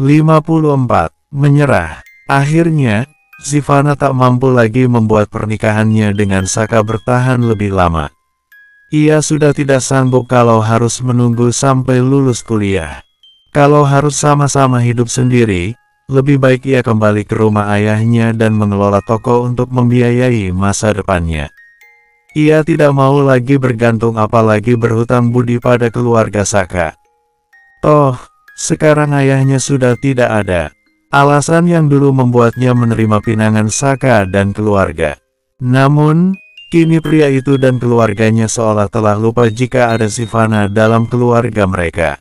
54. Menyerah. Akhirnya, Sivana tak mampu lagi membuat pernikahannya dengan Saka bertahan lebih lama. Ia sudah tidak sanggup kalau harus menunggu sampai lulus kuliah. Kalau harus sama-sama hidup sendiri, lebih baik ia kembali ke rumah ayahnya dan mengelola toko untuk membiayai masa depannya. Ia tidak mau lagi bergantung apalagi berhutang budi pada keluarga Saka. Toh, sekarang ayahnya sudah tidak ada. Alasan yang dulu membuatnya menerima pinangan Saka dan keluarga. Namun, kini pria itu dan keluarganya seolah telah lupa jika ada Sivana dalam keluarga mereka.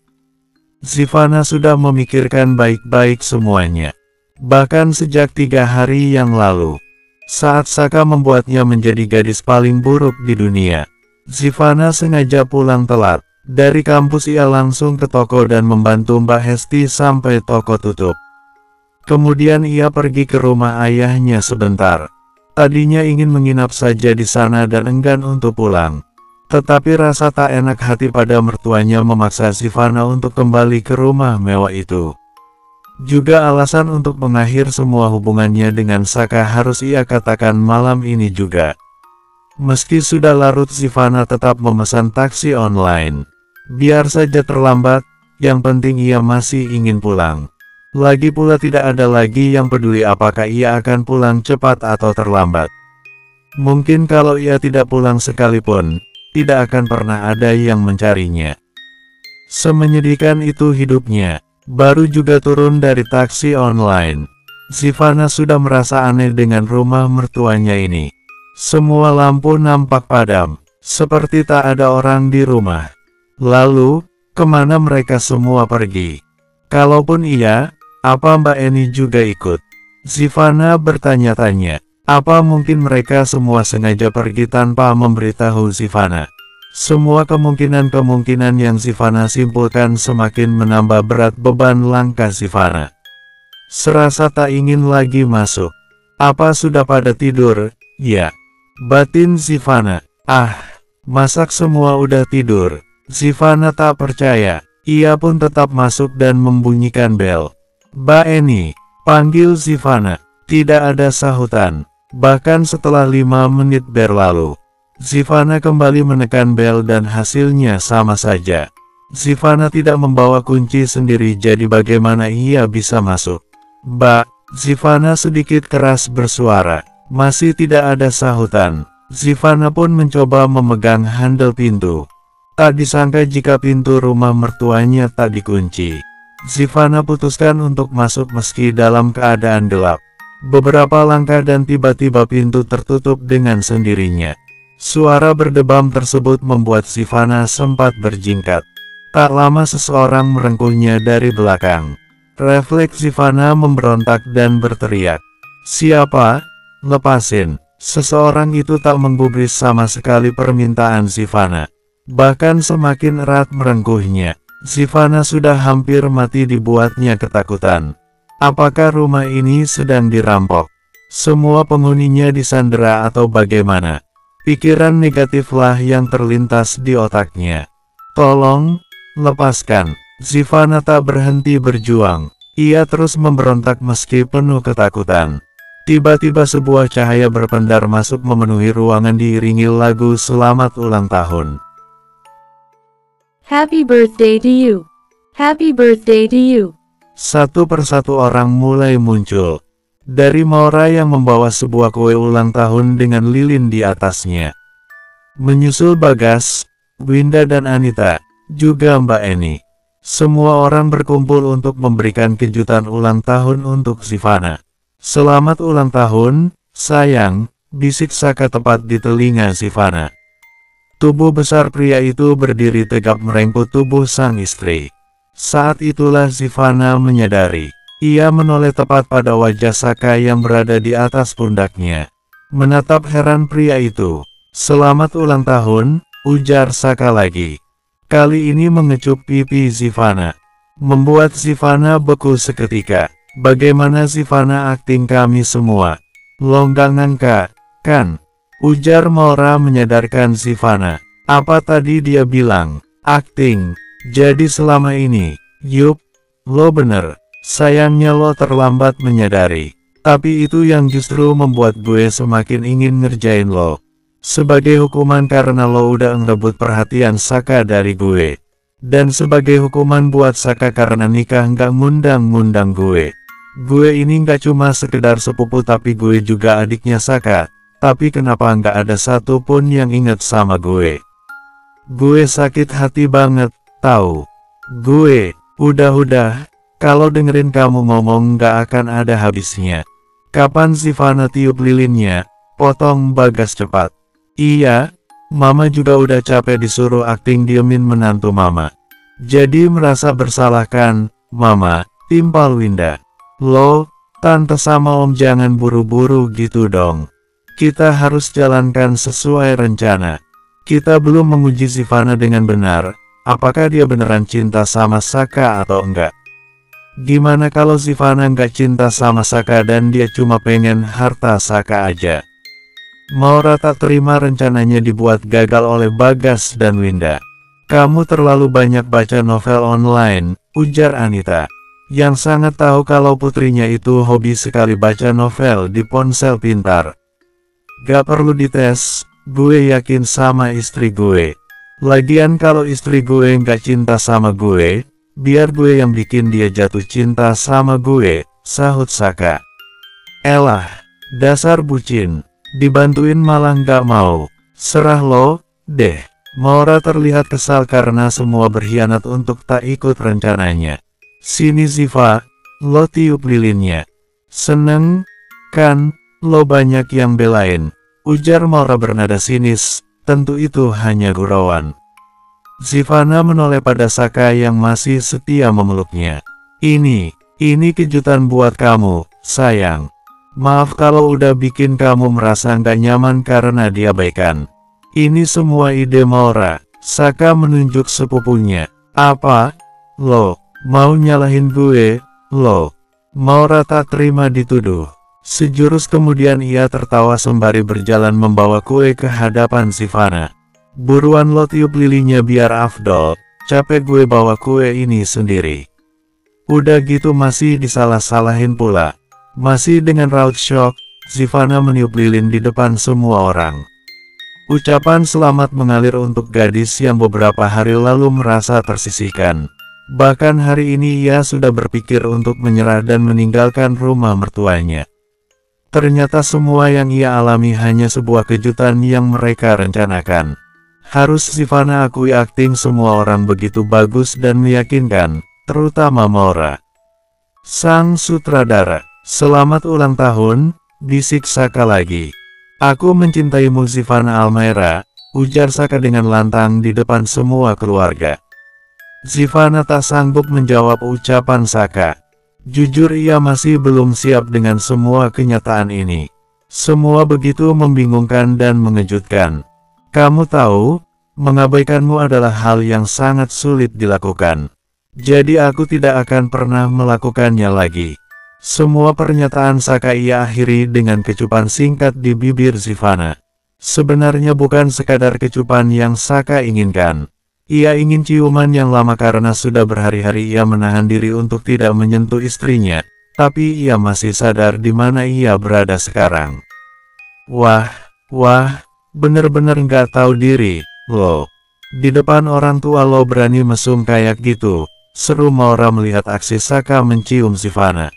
Sivana sudah memikirkan baik-baik semuanya. Bahkan sejak 3 hari yang lalu, saat Saka membuatnya menjadi gadis paling buruk di dunia, Sivana sengaja pulang telat. Dari kampus ia langsung ke toko dan membantu Mbak Hesti sampai toko tutup. Kemudian ia pergi ke rumah ayahnya sebentar. Tadinya ingin menginap saja di sana dan enggan untuk pulang. Tetapi rasa tak enak hati pada mertuanya memaksa Sivana untuk kembali ke rumah mewah itu. Juga alasan untuk mengakhir semua hubungannya dengan Saka harus ia katakan malam ini juga. Meski sudah larut, Sivana tetap memesan taksi online. Biar saja terlambat, yang penting ia masih ingin pulang. Lagi pula tidak ada lagi yang peduli apakah ia akan pulang cepat atau terlambat. Mungkin kalau ia tidak pulang sekalipun, tidak akan pernah ada yang mencarinya. Semenyedihkan itu hidupnya. Baru juga turun dari taksi online, Sivana sudah merasa aneh dengan rumah mertuanya ini. Semua lampu nampak padam, seperti tak ada orang di rumah. Lalu, kemana mereka semua pergi? Kalaupun iya, apa Mbak Eni juga ikut? Sivana bertanya-tanya. Apa mungkin mereka semua sengaja pergi tanpa memberitahu Sivana? Semua kemungkinan-kemungkinan yang Sivana simpulkan semakin menambah berat beban langkah Sivana. Serasa tak ingin lagi masuk. Apa sudah pada tidur? Ya. Batin Sivana. Masak semua udah tidur. Sivana tak percaya. Ia pun tetap masuk dan membunyikan bel. Mbak Eni, panggil Sivana. Tidak ada sahutan. Bahkan setelah 5 menit berlalu, Sivana kembali menekan bel dan hasilnya sama saja. Sivana tidak membawa kunci sendiri, jadi bagaimana ia bisa masuk? Mbak, Sivana sedikit keras bersuara. Masih tidak ada sahutan. Sivana pun mencoba memegang handle pintu. Tak disangka jika pintu rumah mertuanya tak dikunci. Sivana putuskan untuk masuk meski dalam keadaan gelap. Beberapa langkah dan tiba-tiba pintu tertutup dengan sendirinya. Suara berdebam tersebut membuat Sivana sempat berjingkat. Tak lama seseorang merengkuhnya dari belakang. Refleks Sivana memberontak dan berteriak. Siapa? Lepasin. Seseorang itu tak menggubris sama sekali permintaan Sivana. Bahkan semakin erat merengkuhnya. Sivana sudah hampir mati dibuatnya ketakutan. Apakah rumah ini sedang dirampok? Semua penghuninya disandera atau bagaimana? Pikiran negatiflah yang terlintas di otaknya. Tolong, lepaskan. Sivana tak berhenti berjuang. Ia terus memberontak meski penuh ketakutan. Tiba-tiba sebuah cahaya berpendar masuk memenuhi ruangan diiringi lagu selamat ulang tahun. Happy birthday to you. Happy birthday to you. Satu persatu orang mulai muncul. Dari Maura yang membawa sebuah kue ulang tahun dengan lilin di atasnya. Menyusul Bagas, Winda dan Anita, juga Mbak Eni. Semua orang berkumpul untuk memberikan kejutan ulang tahun untuk Sivana. Selamat ulang tahun, sayang, bisik Saka tepat di telinga Sivana. Tubuh besar pria itu berdiri tegap merengkuh tubuh sang istri. Saat itulah Sivana menyadari. Ia menoleh tepat pada wajah Saka yang berada di atas pundaknya. Menatap heran pria itu. Selamat ulang tahun, ujar Saka lagi. Kali ini mengecup pipi Sivana. Membuat Sivana beku seketika. Bagaimana Sivana akting kami semua? Longgangan kan? Ujar Maura menyadarkan Sivana. Apa tadi dia bilang? Akting. Jadi selama ini, yup, lo bener. Sayangnya lo terlambat menyadari. Tapi itu yang justru membuat gue semakin ingin ngerjain lo. Sebagai hukuman karena lo udah ngerebut perhatian Saka dari gue. Dan sebagai hukuman buat Saka karena nikah nggak ngundang-ngundang gue. Gue ini nggak cuma sekedar sepupu tapi gue juga adiknya Saka. Tapi kenapa nggak ada satupun yang inget sama gue? Gue sakit hati banget, tahu. Gue, udah, kalau dengerin kamu ngomong nggak akan ada habisnya. Kapan Sivana tiup lilinnya? Potong Bagas cepat. Iya, Mama juga udah capek disuruh akting diemin menantu Mama. Jadi merasa bersalah kan, Mama, timpal Winda. Lo, Tante sama Om jangan buru-buru gitu dong. Kita harus jalankan sesuai rencana. Kita belum menguji Sivana dengan benar, apakah dia beneran cinta sama Saka atau enggak. Gimana kalau Sivana nggak cinta sama Saka dan dia cuma pengen harta Saka aja? Maura tak terima rencananya dibuat gagal oleh Bagas dan Winda. Kamu terlalu banyak baca novel online, ujar Anita. Yang sangat tahu kalau putrinya itu hobi sekali baca novel di ponsel pintar. Gak perlu dites, gue yakin sama istri gue. Lagian kalau istri gue nggak cinta sama gue, biar gue yang bikin dia jatuh cinta sama gue, sahut Saka. Elah, dasar bucin, dibantuin malah nggak mau, serah lo, deh. Maura terlihat kesal karena semua berkhianat untuk tak ikut rencananya. Sini Ziva, lo tiup lilinnya. Seneng, kan, lo banyak yang belain, ujar Maura bernada sinis, tentu itu hanya gurauan. Sivana menoleh pada Saka yang masih setia memeluknya. Ini kejutan buat kamu, sayang. Maaf kalau udah bikin kamu merasa nggak nyaman karena diabaikan. Ini semua ide Maura. Saka menunjuk sepupunya. Apa? Lo, mau nyalahin gue? Lo? Maura tak terima dituduh. Sejurus kemudian ia tertawa sembari berjalan membawa kue ke hadapan Sivana. Buruan lo tiup lilinya biar afdol, capek gue bawa kue ini sendiri. Udah gitu masih disalah-salahin pula. Masih dengan raut shock, Sivana meniup lilin di depan semua orang. Ucapan selamat mengalir untuk gadis yang beberapa hari lalu merasa tersisihkan. Bahkan hari ini ia sudah berpikir untuk menyerah dan meninggalkan rumah mertuanya. Ternyata semua yang ia alami hanya sebuah kejutan yang mereka rencanakan. Harus Sivana akui akting semua orang begitu bagus dan meyakinkan, terutama Maura. Sang sutradara, selamat ulang tahun, bisik Saka lagi. Aku mencintaimu Sivana Almaira, ujar Saka dengan lantang di depan semua keluarga. Sivana tak sanggup menjawab ucapan Saka. Jujur ia masih belum siap dengan semua kenyataan ini. Semua begitu membingungkan dan mengejutkan. Kamu tahu, mengabaikanmu adalah hal yang sangat sulit dilakukan. Jadi aku tidak akan pernah melakukannya lagi. Semua pernyataan Saka ia akhiri dengan kecupan singkat di bibir Sivana. Sebenarnya bukan sekadar kecupan yang Saka inginkan. Ia ingin ciuman yang lama karena sudah berhari-hari ia menahan diri untuk tidak menyentuh istrinya. Tapi ia masih sadar di mana ia berada sekarang. Wah, bener-bener nggak tahu diri, lo. Di depan orang tua lo berani mesum kayak gitu, seru Maura melihat aksi Saka mencium Sivana.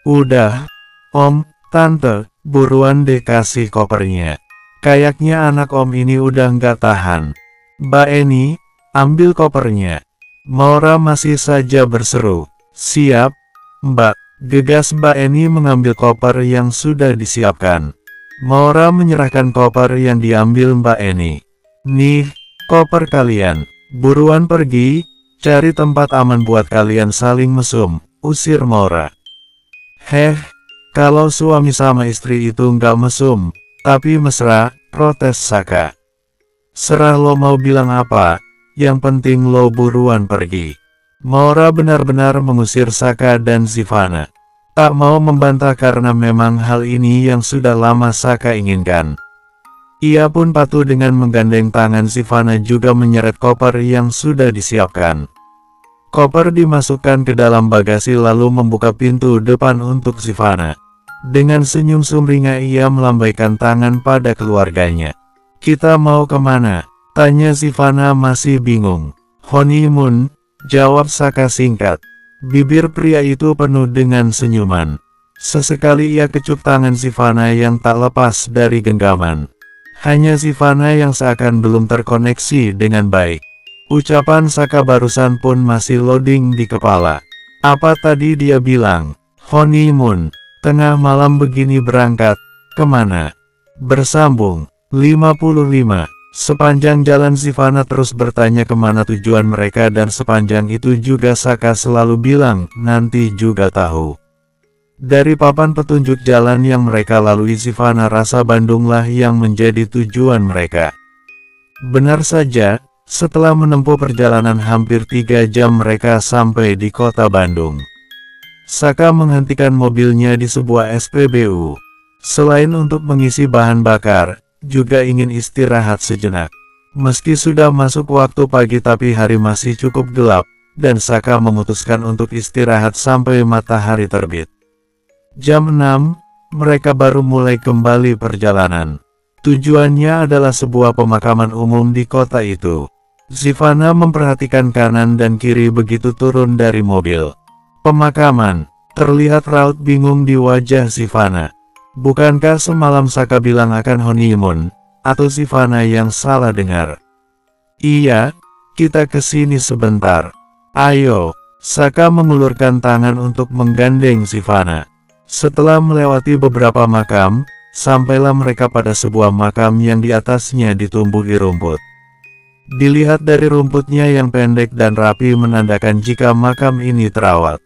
Udah, Om, Tante, buruan deh kasih kopernya. Kayaknya anak Om ini udah nggak tahan. Mbak Eni, ambil kopernya. Maura masih saja berseru. Siap, Mbak. Gegas Mbak Eni mengambil koper yang sudah disiapkan. Maura menyerahkan koper yang diambil Mbak Eni. Nih, koper kalian. Buruan pergi, cari tempat aman buat kalian saling mesum, usir Maura. Heh, kalau suami sama istri itu nggak mesum, tapi mesra, protes Saka. Serah lo mau bilang apa, yang penting lo buruan pergi. Maura benar-benar mengusir Saka dan Sivana. Tak mau membantah karena memang hal ini yang sudah lama Saka inginkan. Ia pun patuh dengan menggandeng tangan Sivana juga menyeret koper yang sudah disiapkan. Koper dimasukkan ke dalam bagasi lalu membuka pintu depan untuk Sivana. Dengan senyum sumringah ia melambaikan tangan pada keluarganya. "Kita mau kemana?" tanya Sivana masih bingung. "Honeymoon," jawab Saka singkat. Bibir pria itu penuh dengan senyuman. Sesekali ia kecup tangan Sivana yang tak lepas dari genggaman. Hanya Sivana yang seakan belum terkoneksi dengan baik. Ucapan Saka barusan pun masih loading di kepala. Apa tadi dia bilang? Honeymoon. Tengah malam begini berangkat. Kemana? Bersambung. 55. Sepanjang jalan Sivana terus bertanya kemana tujuan mereka dan sepanjang itu juga Saka selalu bilang, nanti juga tahu. Dari papan petunjuk jalan yang mereka lalui Sivana rasa Bandunglah yang menjadi tujuan mereka. Benar saja. Setelah menempuh perjalanan hampir 3 jam mereka sampai di kota Bandung. Saka menghentikan mobilnya di sebuah SPBU. Selain untuk mengisi bahan bakar, juga ingin istirahat sejenak. Meski sudah masuk waktu pagi tapi hari masih cukup gelap, dan Saka memutuskan untuk istirahat sampai matahari terbit. Jam 6, mereka baru mulai kembali perjalanan. Tujuannya adalah sebuah pemakaman umum di kota itu. Sivana memperhatikan kanan dan kiri begitu turun dari mobil. Pemakaman. Terlihat raut bingung di wajah Sivana. Bukankah semalam Saka bilang akan honeymoon? Atau Sivana yang salah dengar? Iya, kita kesini sebentar. Ayo. Saka mengulurkan tangan untuk menggandeng Sivana. Setelah melewati beberapa makam, sampailah mereka pada sebuah makam yang di atasnya ditumbuhi rumput. Dilihat dari rumputnya yang pendek dan rapi menandakan jika makam ini terawat.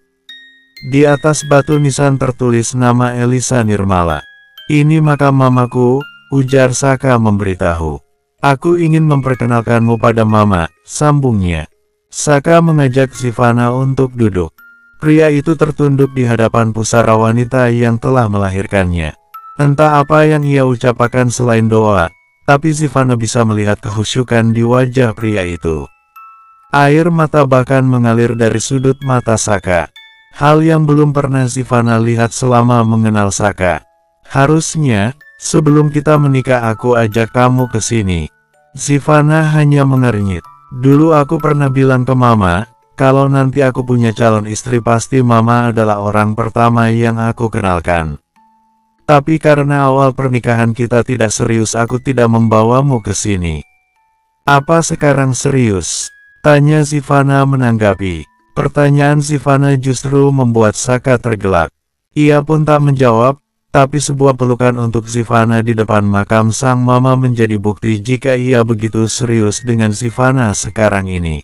Di atas batu nisan tertulis nama Elisa Nirmala. "Ini makam mamaku," ujar Saka memberitahu. "Aku ingin memperkenalkanmu pada mama," sambungnya. Saka mengajak Sivana untuk duduk. Pria itu tertunduk di hadapan pusara wanita yang telah melahirkannya. Entah apa yang ia ucapkan selain doa. Tapi Sivana bisa melihat kehusyukan di wajah pria itu. Air mata bahkan mengalir dari sudut mata Saka. Hal yang belum pernah Sivana lihat selama mengenal Saka. "Harusnya, sebelum kita menikah aku ajak kamu ke sini." Sivana hanya mengernyit. "Dulu aku pernah bilang ke mama, kalau nanti aku punya calon istri pasti mama adalah orang pertama yang aku kenalkan. Tapi karena awal pernikahan kita tidak serius aku tidak membawamu ke sini." "Apa sekarang serius?" tanya Sivana menanggapi. Pertanyaan Sivana justru membuat Saka tergelak. Ia pun tak menjawab, tapi sebuah pelukan untuk Sivana di depan makam sang mama menjadi bukti jika ia begitu serius dengan Sivana sekarang ini.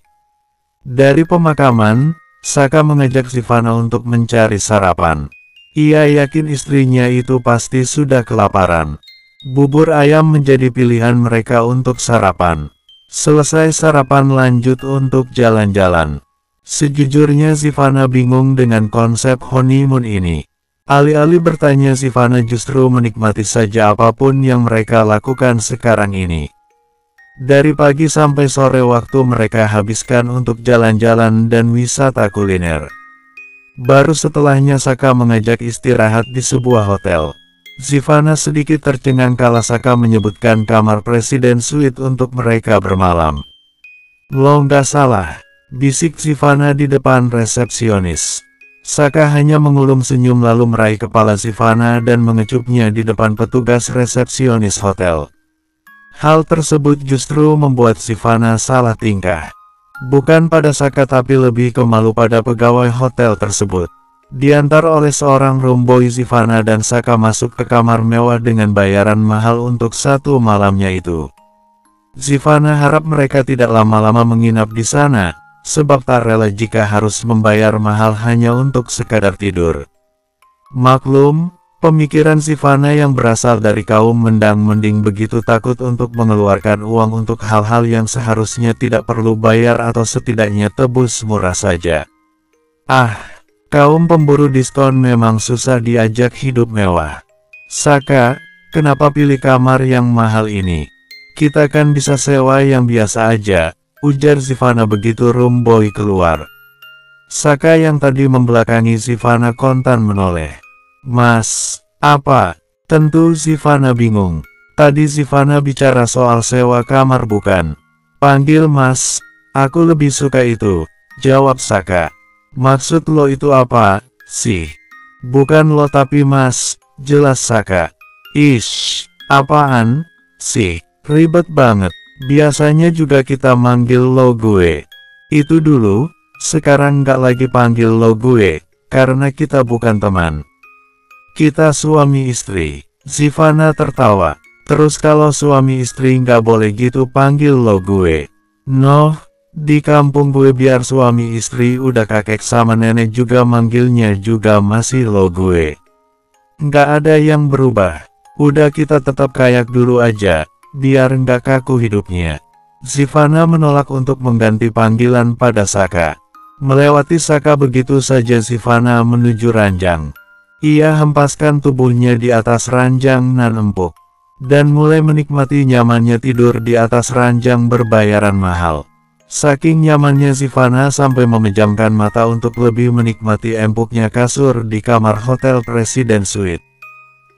Dari pemakaman, Saka mengajak Sivana untuk mencari sarapan. Ia yakin istrinya itu pasti sudah kelaparan. Bubur ayam menjadi pilihan mereka untuk sarapan. Selesai sarapan lanjut untuk jalan-jalan. Sejujurnya Sivana bingung dengan konsep honeymoon ini. Alih-alih bertanya Sivana justru menikmati saja apapun yang mereka lakukan sekarang ini. Dari pagi sampai sore waktu mereka habiskan untuk jalan-jalan dan wisata kuliner. Baru setelahnya Saka mengajak istirahat di sebuah hotel. Sivana sedikit tercengang kala Saka menyebutkan kamar presiden suite untuk mereka bermalam. "Lo nggak salah," bisik Sivana di depan resepsionis. Saka hanya mengulum senyum lalu meraih kepala Sivana dan mengecupnya di depan petugas resepsionis hotel. Hal tersebut justru membuat Sivana salah tingkah. Bukan pada Saka tapi lebih ke malu pada pegawai hotel tersebut. Diantar oleh seorang roomboy Sivana dan Saka masuk ke kamar mewah dengan bayaran mahal untuk satu malamnya itu. Sivana harap mereka tidak lama-lama menginap di sana, sebab tak rela jika harus membayar mahal hanya untuk sekadar tidur. Maklum, pemikiran Sivana yang berasal dari kaum mendang-mending begitu takut untuk mengeluarkan uang untuk hal-hal yang seharusnya tidak perlu bayar atau setidaknya tebus murah saja. Kaum pemburu diskon memang susah diajak hidup mewah. "Saka, kenapa pilih kamar yang mahal ini? Kita kan bisa sewa yang biasa aja," ujar Sivana begitu roomboy keluar. Saka yang tadi membelakangi Sivana kontan menoleh. Mas, apa? Tentu Sivana bingung. Tadi Sivana bicara soal sewa kamar bukan? Panggil Mas, aku lebih suka itu, jawab Saka. Maksud lo itu apa, sih? Bukan lo tapi Mas, jelas Saka. Ish, apaan, sih? Ribet banget. Biasanya juga kita manggil lo gue. Itu dulu, sekarang nggak lagi panggil lo gue, karena kita bukan teman. Kita suami istri. Sivana tertawa. Terus kalau suami istri nggak boleh gitu panggil lo gue. Noh, di kampung gue biar suami istri udah kakek sama nenek juga manggilnya juga masih lo gue. Nggak ada yang berubah. Udah kita tetap kayak dulu aja, biar nggak kaku hidupnya. Sivana menolak untuk mengganti panggilan pada Saka. Melewati Saka begitu saja Sivana menuju ranjang. Ia hempaskan tubuhnya di atas ranjang nan empuk, dan mulai menikmati nyamannya tidur di atas ranjang berbayaran mahal. Saking nyamannya Sivana sampai memejamkan mata untuk lebih menikmati empuknya kasur di kamar hotel Presiden Suite.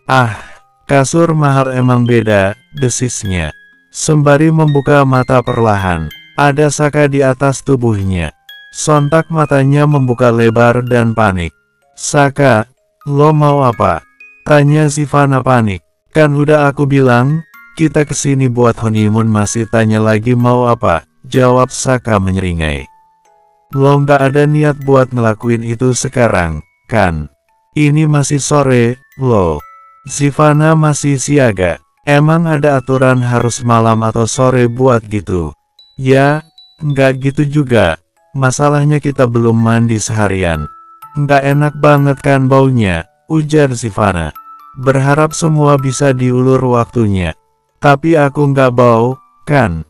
Ah, kasur mahal emang beda, desisnya. Sembari membuka mata perlahan, ada Saka di atas tubuhnya. Sontak matanya membuka lebar dan panik. Saka, lo mau apa? Tanya Sivana panik. Kan udah aku bilang, kita kesini buat honeymoon masih tanya lagi mau apa? Jawab Saka menyeringai. Lo nggak ada niat buat ngelakuin itu sekarang, kan? Ini masih sore, lo. Sivana masih siaga. Emang ada aturan harus malam atau sore buat gitu? Ya, nggak gitu juga. Masalahnya kita belum mandi seharian. Nggak enak banget kan baunya, ujar Sivana. Berharap semua bisa diulur waktunya. Tapi aku nggak bau, kan?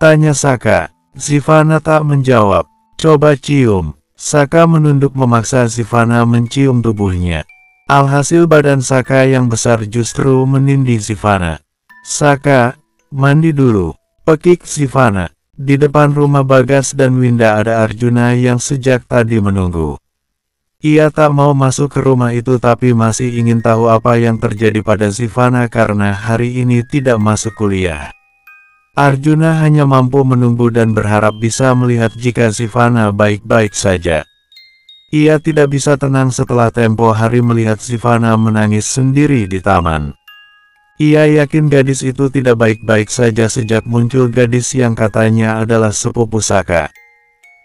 Tanya Saka. Sivana tak menjawab. Coba cium. Saka menunduk memaksa Sivana mencium tubuhnya. Alhasil badan Saka yang besar justru menindih Sivana. Saka, mandi dulu, pekik Sivana. Di depan rumah Bagas dan Winda ada Arjuna yang sejak tadi menunggu. Ia tak mau masuk ke rumah itu tapi masih ingin tahu apa yang terjadi pada Sivana karena hari ini tidak masuk kuliah. Arjuna hanya mampu menunggu dan berharap bisa melihat jika Sivana baik-baik saja. Ia tidak bisa tenang setelah tempo hari melihat Sivana menangis sendiri di taman. Ia yakin gadis itu tidak baik-baik saja sejak muncul gadis yang katanya adalah sepupu Saka.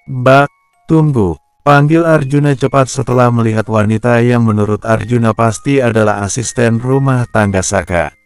Mbak, tunggu. Panggil Arjuna cepat setelah melihat wanita yang menurut Arjuna pasti adalah asisten rumah tangga Saka.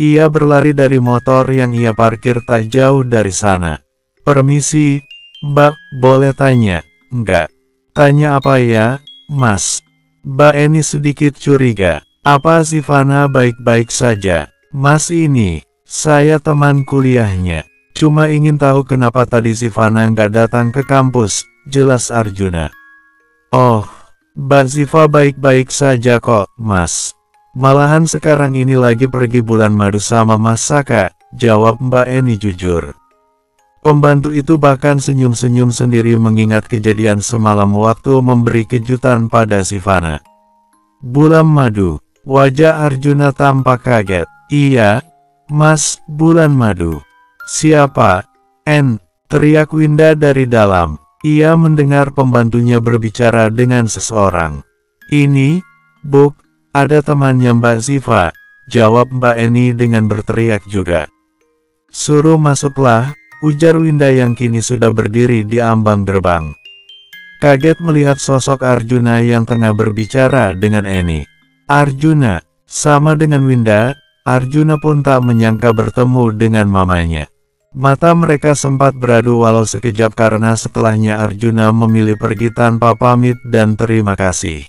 Ia berlari dari motor yang ia parkir tak jauh dari sana. Permisi, Mbak, boleh tanya? Enggak. Tanya apa ya, Mas? Mbak Eni sedikit curiga. Apa Sivana baik-baik saja? Mas ini, saya teman kuliahnya. Cuma ingin tahu kenapa tadi Sivana nggak datang ke kampus, jelas Arjuna. Oh, Mbak Siva baik-baik saja kok, Mas. Malahan sekarang ini lagi pergi bulan madu sama Mas Saka, jawab Mbak Eni jujur. Pembantu itu bahkan senyum-senyum sendiri mengingat kejadian semalam waktu memberi kejutan pada Sivana. Bulan madu. Wajah Arjuna tampak kaget. Iya, Mas, bulan madu. Siapa? Teriak Winda dari dalam. Ia mendengar pembantunya berbicara dengan seseorang. Ini, Buk, ada temannya Mbak Siva, jawab Mbak Eni dengan berteriak juga. Suruh masuklah, ujar Winda yang kini sudah berdiri di ambang gerbang. Kaget melihat sosok Arjuna yang tengah berbicara dengan Eni. Arjuna, sama dengan Winda, Arjuna pun tak menyangka bertemu dengan mamanya. Mata mereka sempat beradu walau sekejap karena setelahnya Arjuna memilih pergi tanpa pamit dan terima kasih.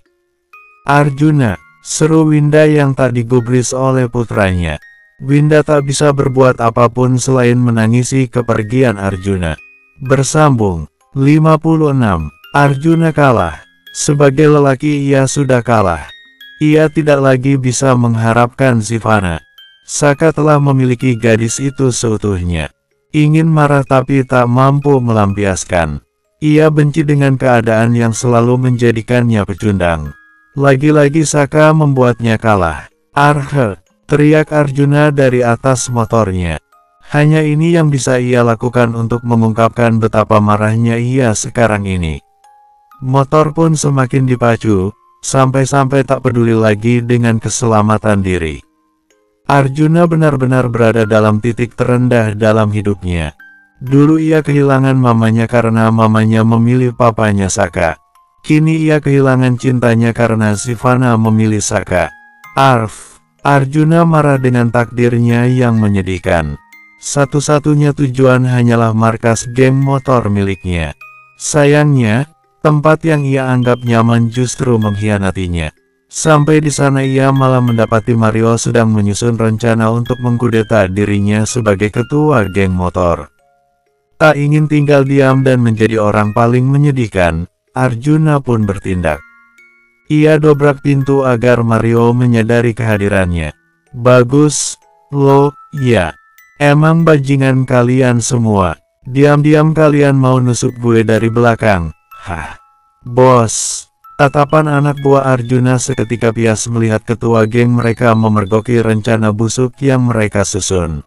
Arjuna, seru Winda yang tak digubris oleh putranya. Winda tak bisa berbuat apapun selain menangisi kepergian Arjuna. Bersambung, 56, Arjuna kalah. Sebagai lelaki ia sudah kalah. Ia tidak lagi bisa mengharapkan Sivana. Saka telah memiliki gadis itu seutuhnya. Ingin marah tapi tak mampu melampiaskan. Ia benci dengan keadaan yang selalu menjadikannya pecundang. Lagi-lagi Saka membuatnya kalah. Arhe! Teriak Arjuna dari atas motornya. Hanya ini yang bisa ia lakukan untuk mengungkapkan betapa marahnya ia sekarang ini. Motor pun semakin dipacu, sampai-sampai tak peduli lagi dengan keselamatan diri. Arjuna benar-benar berada dalam titik terendah dalam hidupnya. Dulu ia kehilangan mamanya karena mamanya memilih papanya Saka. Kini ia kehilangan cintanya karena Sivana memilih Saka. Arjuna marah dengan takdirnya yang menyedihkan. Satu-satunya tujuan hanyalah markas geng motor miliknya. Sayangnya, tempat yang ia anggap nyaman justru mengkhianatinya. Sampai di sana ia malah mendapati Mario sedang menyusun rencana untuk mengkudeta dirinya sebagai ketua geng motor. Tak ingin tinggal diam dan menjadi orang paling menyedihkan, Arjuna pun bertindak. Ia dobrak pintu agar Mario menyadari kehadirannya. Bagus, lo, ya. Emang bajingan kalian semua. Diam-diam kalian mau nusuk gue dari belakang. Hah. Bos. Tatapan anak buah Arjuna seketika pias melihat ketua geng mereka memergoki rencana busuk yang mereka susun.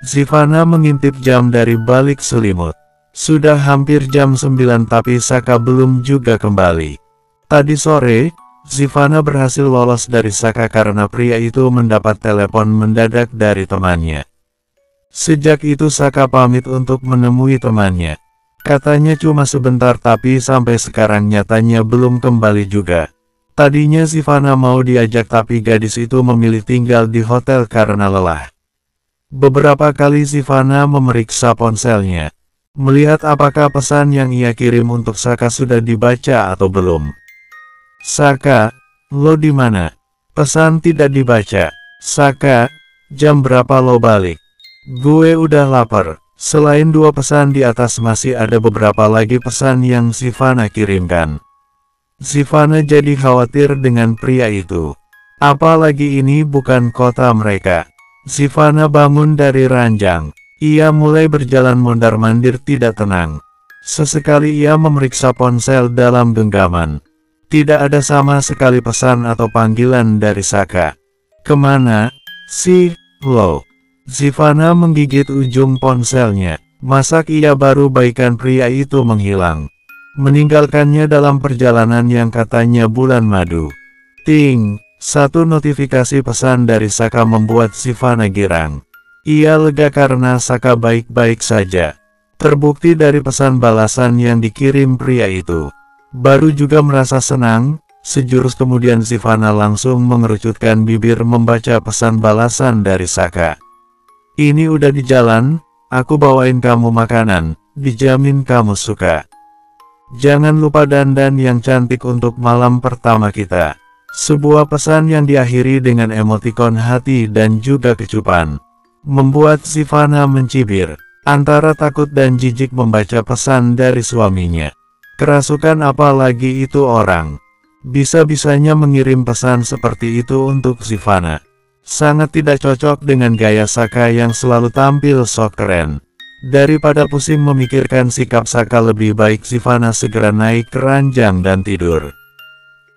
Sivana mengintip jam dari balik selimut. Sudah hampir jam 9 tapi Saka belum juga kembali. Tadi sore, Sivana berhasil lolos dari Saka karena pria itu mendapat telepon mendadak dari temannya. Sejak itu Saka pamit untuk menemui temannya. Katanya cuma sebentar tapi sampai sekarang nyatanya belum kembali juga. Tadinya Sivana mau diajak tapi gadis itu memilih tinggal di hotel karena lelah. Beberapa kali Sivana memeriksa ponselnya, melihat apakah pesan yang ia kirim untuk Saka sudah dibaca atau belum. Saka, lo di mana? Pesan tidak dibaca. Saka, jam berapa lo balik? Gue udah lapar. Selain 2 pesan di atas masih ada beberapa lagi pesan yang Sivana kirimkan. Sivana jadi khawatir dengan pria itu. Apalagi ini bukan kota mereka. Sivana bangun dari ranjang. Ia mulai berjalan mondar-mandir tidak tenang. Sesekali ia memeriksa ponsel dalam genggaman. Tidak ada sama sekali pesan atau panggilan dari Saka. Kemana sih lo? Sivana menggigit ujung ponselnya. Masak ia baru baikan pria itu menghilang. Meninggalkannya dalam perjalanan yang katanya bulan madu. Ting! Satu notifikasi pesan dari Saka membuat Sivana girang. Ia lega karena Saka baik-baik saja. Terbukti dari pesan balasan yang dikirim pria itu. Baru juga merasa senang, sejurus kemudian Sivana langsung mengerucutkan bibir membaca pesan balasan dari Saka. Ini udah di jalan, aku bawain kamu makanan, dijamin kamu suka. Jangan lupa dandan yang cantik untuk malam pertama kita. Sebuah pesan yang diakhiri dengan emotikon hati dan juga kecupan. Membuat Sivana mencibir, antara takut dan jijik membaca pesan dari suaminya. Kerasukan apalagi itu orang. Bisa-bisanya mengirim pesan seperti itu untuk Sivana. Sangat tidak cocok dengan gaya Saka yang selalu tampil sok keren. Daripada pusing memikirkan sikap Saka lebih baik Sivana segera naik ke ranjang dan tidur.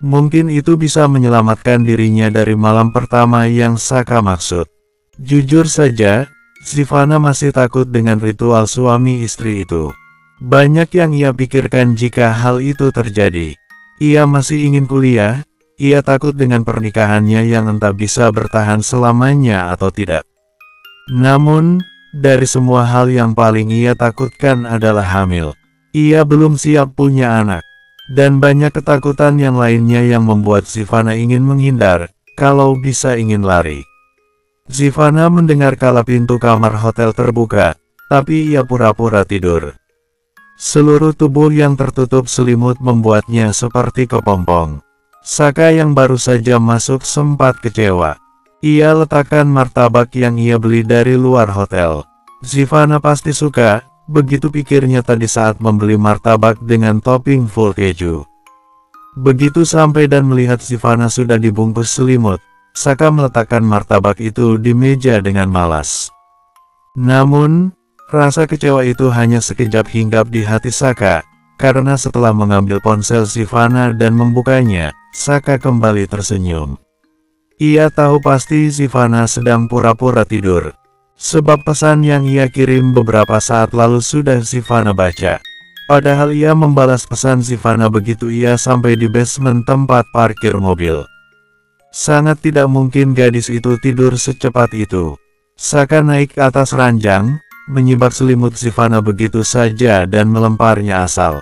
Mungkin itu bisa menyelamatkan dirinya dari malam pertama yang Saka maksud. Jujur saja, Sivana masih takut dengan ritual suami istri itu. Banyak yang ia pikirkan jika hal itu terjadi. Ia masih ingin kuliah, ia takut dengan pernikahannya yang entah bisa bertahan selamanya atau tidak. Namun, dari semua hal yang paling ia takutkan adalah hamil. Ia belum siap punya anak. Dan banyak ketakutan yang lainnya yang membuat Sivana ingin menghindar, kalau bisa ingin lari. Sivana mendengar kala pintu kamar hotel terbuka, tapi ia pura-pura tidur. Seluruh tubuh yang tertutup selimut membuatnya seperti kepompong. Saka yang baru saja masuk sempat kecewa. Ia letakkan martabak yang ia beli dari luar hotel. Sivana pasti suka. Begitu pikirnya tadi saat membeli martabak dengan topping full keju. Begitu sampai dan melihat Sivana sudah dibungkus selimut, Saka meletakkan martabak itu di meja dengan malas. Namun, rasa kecewa itu hanya sekejap hinggap di hati Saka, karena setelah mengambil ponsel Sivana dan membukanya, Saka kembali tersenyum. Ia tahu pasti Sivana sedang pura-pura tidur, sebab pesan yang ia kirim beberapa saat lalu sudah Sivana baca. Padahal ia membalas pesan Sivana begitu ia sampai di basement tempat parkir mobil. Sangat tidak mungkin gadis itu tidur secepat itu. Saka naik ke atas ranjang, menyibar selimut Sivana begitu saja dan melemparnya asal.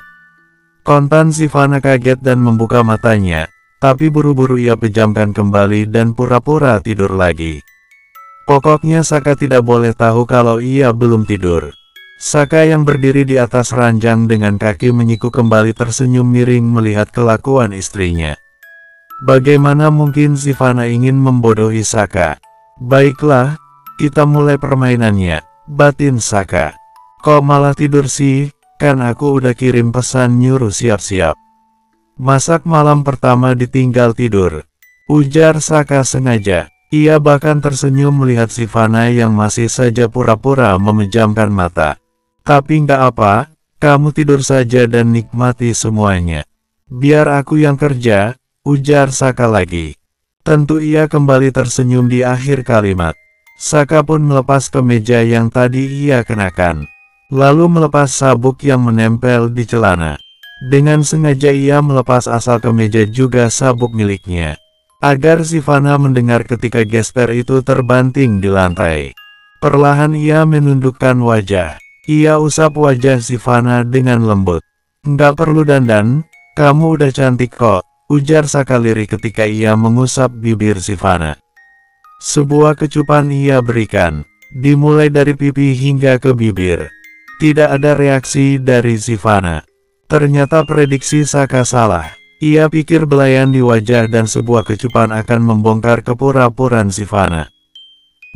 Kontan Sivana kaget dan membuka matanya, tapi buru-buru ia pejamkan kembali dan pura-pura tidur lagi. Pokoknya Saka tidak boleh tahu kalau ia belum tidur. Saka yang berdiri di atas ranjang dengan kaki menyikuk kembali tersenyum miring melihat kelakuan istrinya. Bagaimana mungkin Sivana ingin membodohi Saka? Baiklah, kita mulai permainannya, batin Saka. Kok malah tidur sih? Kan aku udah kirim pesan nyuruh siap-siap. Masak malam pertama ditinggal tidur, ujar Saka sengaja. Ia bahkan tersenyum melihat Sivana yang masih saja pura-pura memejamkan mata. Tapi nggak apa, kamu tidur saja dan nikmati semuanya. Biar aku yang kerja, ujar Saka lagi. Tentu ia kembali tersenyum di akhir kalimat. Saka pun melepas kemeja yang tadi ia kenakan, lalu melepas sabuk yang menempel di celana. Dengan sengaja ia melepas asal kemeja juga sabuk miliknya, agar Sivana mendengar ketika gesper itu terbanting di lantai. Perlahan ia menundukkan wajah. Ia usap wajah Sivana dengan lembut. Nggak perlu dandan, kamu udah cantik kok, ujar Saka lirik ketika ia mengusap bibir Sivana. Sebuah kecupan ia berikan, dimulai dari pipi hingga ke bibir. Tidak ada reaksi dari Sivana. Ternyata prediksi Saka salah. Ia pikir belayan di wajah dan sebuah kecupan akan membongkar kepura-puraan Sivana.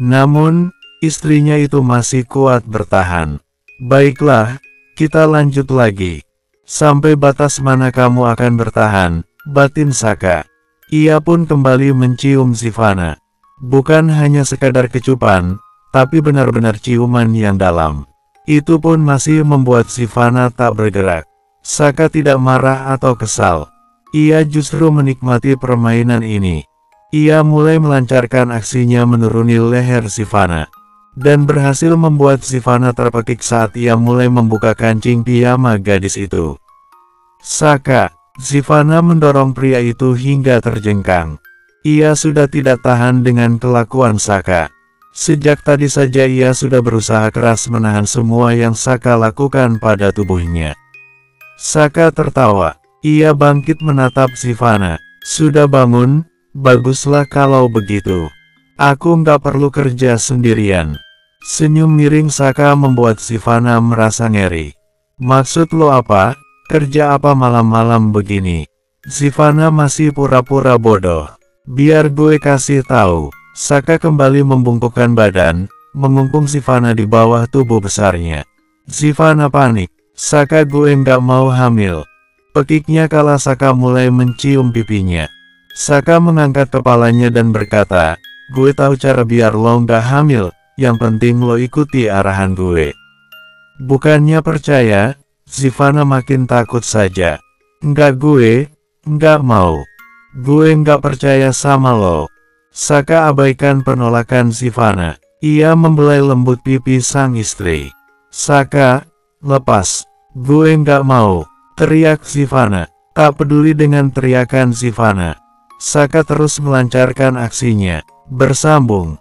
Namun, istrinya itu masih kuat bertahan. Baiklah, kita lanjut lagi. Sampai batas mana kamu akan bertahan, batin Saka. Ia pun kembali mencium Sivana. Bukan hanya sekadar kecupan, tapi benar-benar ciuman yang dalam. Itu pun masih membuat Sivana tak bergerak. Saka tidak marah atau kesal. Ia justru menikmati permainan ini. Ia mulai melancarkan aksinya menuruni leher Sivana, dan berhasil membuat Sivana terpekik saat ia mulai membuka kancing piyama gadis itu. Saka, Sivana mendorong pria itu hingga terjengkang. Ia sudah tidak tahan dengan kelakuan Saka. Sejak tadi saja ia sudah berusaha keras menahan semua yang Saka lakukan pada tubuhnya. Saka tertawa. Ia bangkit menatap Sivana. Sudah bangun? Baguslah kalau begitu. Aku nggak perlu kerja sendirian. Senyum miring Saka membuat Sivana merasa ngeri. Maksud lo apa? Kerja apa malam-malam begini? Sivana masih pura-pura bodoh. Biar gue kasih tahu. Saka kembali membungkukkan badan, mengungkung Sivana di bawah tubuh besarnya. Sivana panik. Saka, gue nggak mau hamil. Pekiknya kala Saka mulai mencium pipinya. Saka mengangkat kepalanya dan berkata, gue tahu cara biar lo nggak hamil, yang penting lo ikuti arahan gue. Bukannya percaya, Sivana makin takut saja. Enggak, gue nggak mau. Gue nggak percaya sama lo. Saka abaikan penolakan Sivana. Ia membelai lembut pipi sang istri. Saka, lepas. Gue nggak mau, teriak Sivana. Tak peduli dengan teriakan Sivana, Saka terus melancarkan aksinya. Bersambung.